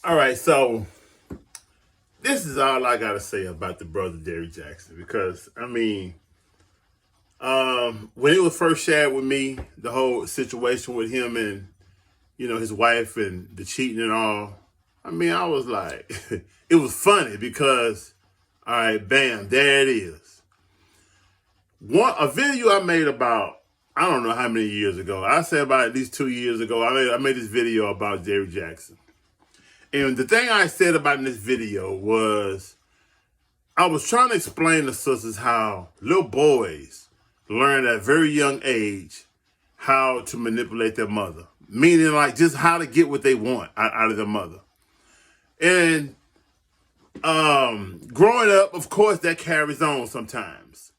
All right, so this is all I gotta say about the brother Derrick Jaxn because when it was first shared with me, the whole situation with him and his wife and the cheating and all. I was like, it was funny because, all right, bam, there it is. A video I made about I don't know how many years ago. I say about at least 2 years ago. I made this video about Derrick Jaxn. And the thing I said about in this video was I was trying to explain to sisters how little boys learn at a very young age how to manipulate their mother. Meaning like just how to get what they want out of their mother. And growing up, of course, that carries on sometimes.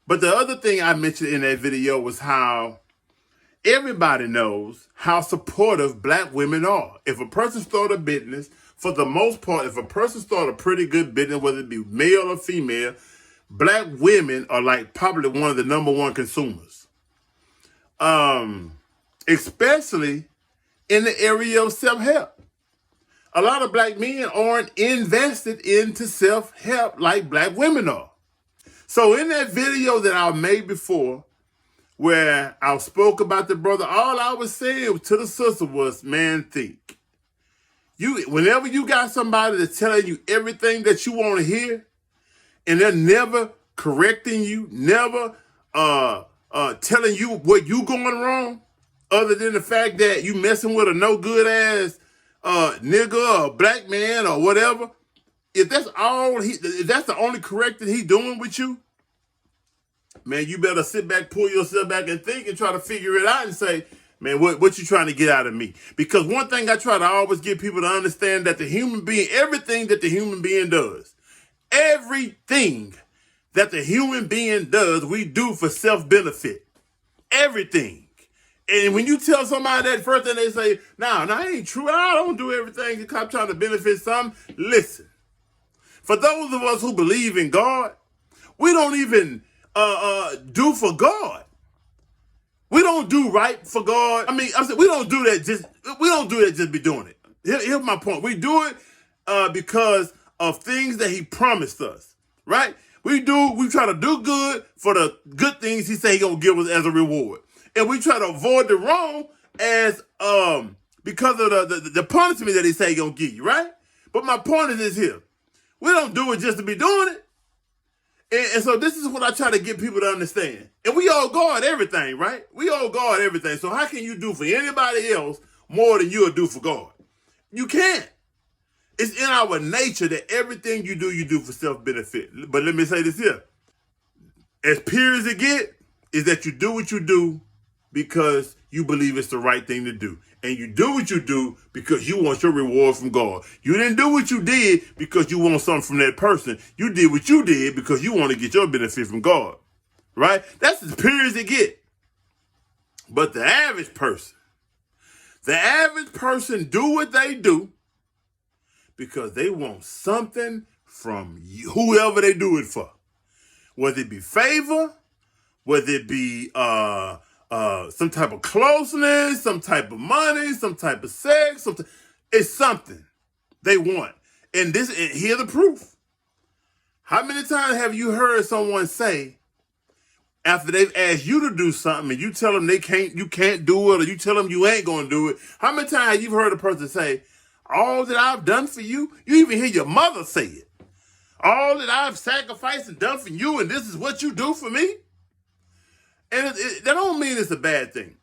But the other thing I mentioned in that video was how everybody knows how supportive black women are. If a person starts a business, for the most part, if a person starts a pretty good business, whether it be male or female, black women are like probably one of the number one consumers. Especially in the area of self-help. A lot of black men aren't invested into self-help like black women are. So in that video that I made before, where I spoke about the brother, all I was saying to the sister was, man, think. Whenever you got somebody that's telling you everything that you want to hear, and they're never correcting you, never telling you what you going wrong, other than the fact that you messing with a no good ass nigga or black man or whatever, if that's the only correcting he doing with you, man, you better sit back, pull yourself back and think and try to figure it out and say, man, what you trying to get out of me? Because one thing I try to always get people to understand that everything that the human being does, everything that the human being does, we do for self-benefit. Everything. And when you tell somebody that, first thing they say, nah, that ain't true. I don't do everything because I'm trying to benefit some. Listen, for those of us who believe in God, we don't even do for God. We don't do right for God. I said we don't do that just be doing it. Here's my point. We do it because of things that he promised us, right? We try to do good for the good things he say he gonna give us as a reward. And we try to avoid the wrong as because of the punishment that he say he gonna give you, right? But my point is this here. We don't do it just to be doing it. And so this is what I try to get people to understand. And we owe God everything, right? We owe God everything. So how can you do for anybody else more than you'll do for God? You can't. It's in our nature that everything you do for self-benefit. But let me say this here. As pure as it get, is that you do what you do because you believe it's the right thing to do. And you do what you do because you want your reward from God. You didn't do what you did because you want something from that person. You did what you did because you want to get your benefit from God. Right? That's as pure as it get. But the average person do what they do because they want something from you, whoever they do it for. Whether it be favor, whether it be some type of closeness, some type of money, some type of sex, it's something they want. And here's the proof. How many times have you heard someone say, after they've asked you to do something and you tell them you can't do it, or you tell them you ain't gonna do it, how many times you've heard a person say, all that I've done for you? You even hear your mother say it. All that I've sacrificed and done for you, and this is what you do for me? And that don't mean it's a bad thing.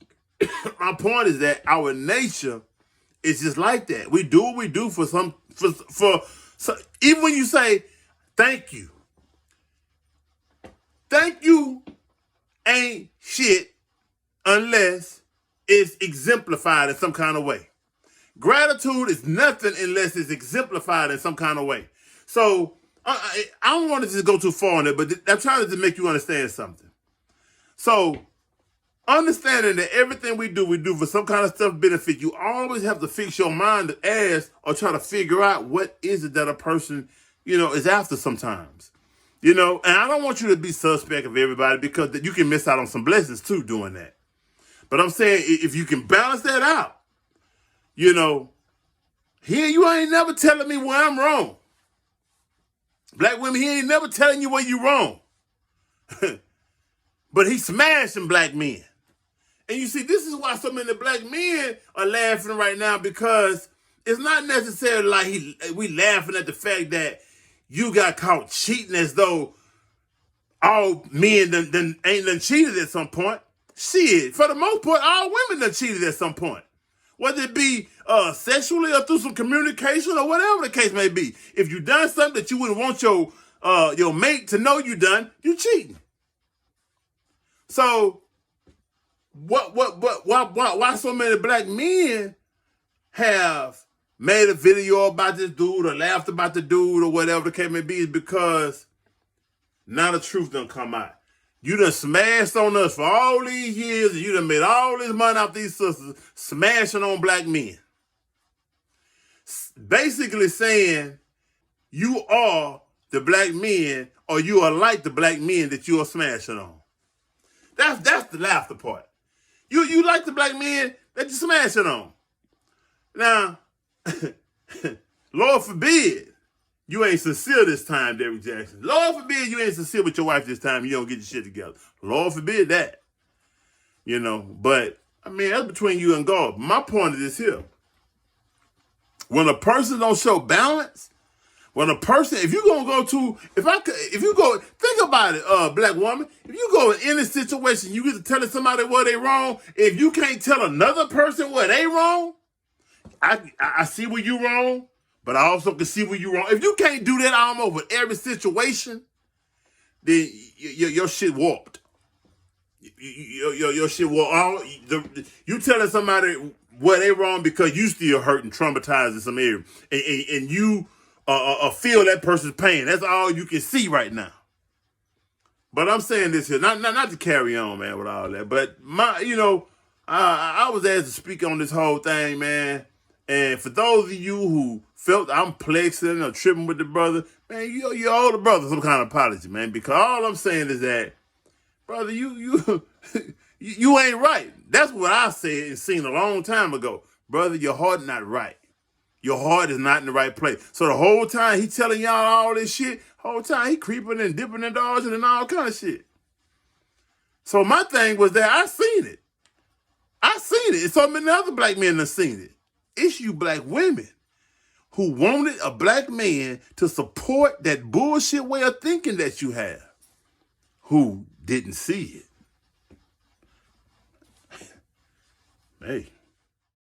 My point is that our nature is just like that. We do what we do for even when you say thank you. Thank you ain't shit unless it's exemplified in some kind of way. Gratitude is nothing unless it's exemplified in some kind of way. So I don't want to just go too far on it, but I'm trying to make you understand something. So, understanding that everything we do for some kind of self-benefit, you always have to fix your mind to ask or try to figure out what is it that a person, is after sometimes. And I don't want you to be suspect of everybody because you can miss out on some blessings too doing that. But I'm saying if you can balance that out, Here you ain't never telling me where I'm wrong. Black women, he ain't never telling you where you wrong. But he's smashing black men. And you see, this is why so many black men are laughing right now, because it's not necessarily like we laughing at the fact that you got caught cheating as though all men ain't done cheated at some point. Shit, for the most part, all women done cheated at some point. Whether it be sexually or through some communication or whatever the case may be. If you done something that you wouldn't want your mate to know you done, you cheating. So why so many black men have made a video about this dude or laughed about the dude or whatever the case may be is because now the truth done come out. You done smashed on us for all these years, and you done made all this money off these sisters smashing on black men. Basically saying you are the black men, or you are like the black men that you are smashing on. That's the laughter part. You like the black men that you smashing on. Now, Lord forbid you ain't sincere this time, Derrick Jaxn. Lord forbid you ain't sincere with your wife this time, you don't get your shit together. Lord forbid that. You know, but, I mean, that's between you and God. My point is this here. When a person don't show balance, when a person, if you go, think about it, black woman, if you go in any situation, you get to telling somebody where they wrong, if you can't tell another person where they wrong, I see where you wrong, but I also can see where you wrong. If you can't do that almost with every situation, then your shit warped. Your shit warped. You telling somebody where they wrong because you still hurt and traumatized in some area, and you feel that person's pain. That's all you can see right now. But I'm saying this here, not to carry on, man, with all that. But I was asked to speak on this whole thing, man. And for those of you who felt I'm plexing or tripping with the brother, man, you owe the brother some kind of apology, man. Because all I'm saying is that, brother, you ain't right. That's what I said and seen a long time ago. Brother, your heart not right. Your heart is not in the right place. So the whole time he telling y'all all this shit, whole time he creeping and dipping and dodging and all kind of shit. So my thing was that I seen it. And so many other black men have seen it. It's you black women who wanted a black man to support that bullshit way of thinking that you have, who didn't see it. Hey.